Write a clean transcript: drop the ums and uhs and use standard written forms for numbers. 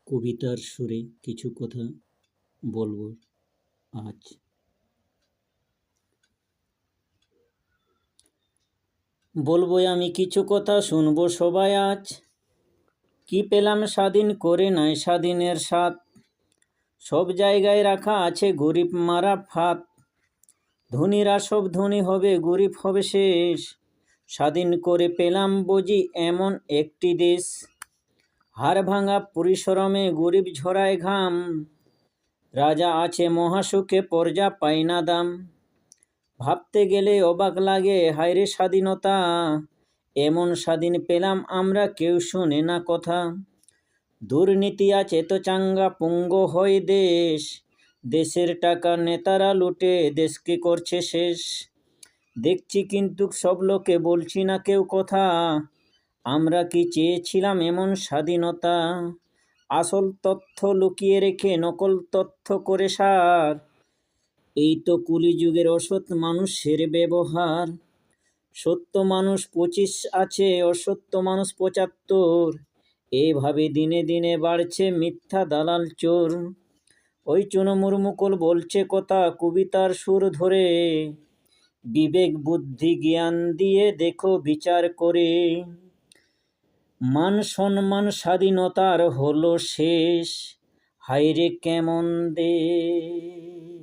কবিতার সুরে কিছু কথা বলবো আজ। বলবো আমি কিছু কথা, শুনবো সবাই আজ। কি পেলাম স্বাধীন করে নাই স্বাধীনের স্বাদ, সব জায়গায় রাখা আছে গরিব মারা ফাঁদ। ধনীরা সব ধনী হবে, গরিব হবে শেষ। স্বাধীন করে পেলাম বুঝি এমন একটি দেশ, হাড় ভাঙা পরিশ্রমে গরিব ঝরায় ঘাম। রাজা আছে মহাসুখে, প্রজা পায় না দাম। ভাবতে গেলে অবাক লাগে, হায়রে স্বাধীনতা, এমন স্বাধীন পেলাম আমরা, কেউ শোনে না কথা। দুর্নীতি আছে তো চাঙ্গা, পুঙ্গ হয় দেশ, দেশের টাকা নেতারা লুটে দেশকে করছে শেষ। দেখছি কিন্তু সব লোকে, বলছি না কেউ কথা, আমরা কি চেয়েছিলাম এমন স্বাধীনতা? আসল তথ্য লুকিয়ে রেখে নকল তথ্য করে সার, এই তো কলিযুগের অসৎ মানুষের ব্যবহার। সত্য মানুষ 25 আছে, অসত্য মানুষ 75, এইভাবে দিনে দিনে বাড়ছে মিথ্যা দালাল চোর। ওই চুনমুরমুকুল বলছে কথা কবিতার সুর ধরে, বিবেক বুদ্ধি জ্ঞান দিয়ে দেখো বিচার করে। মান সম্মান স্বাধীনতার হলো শেষ, হায়রে কেমন দেশ।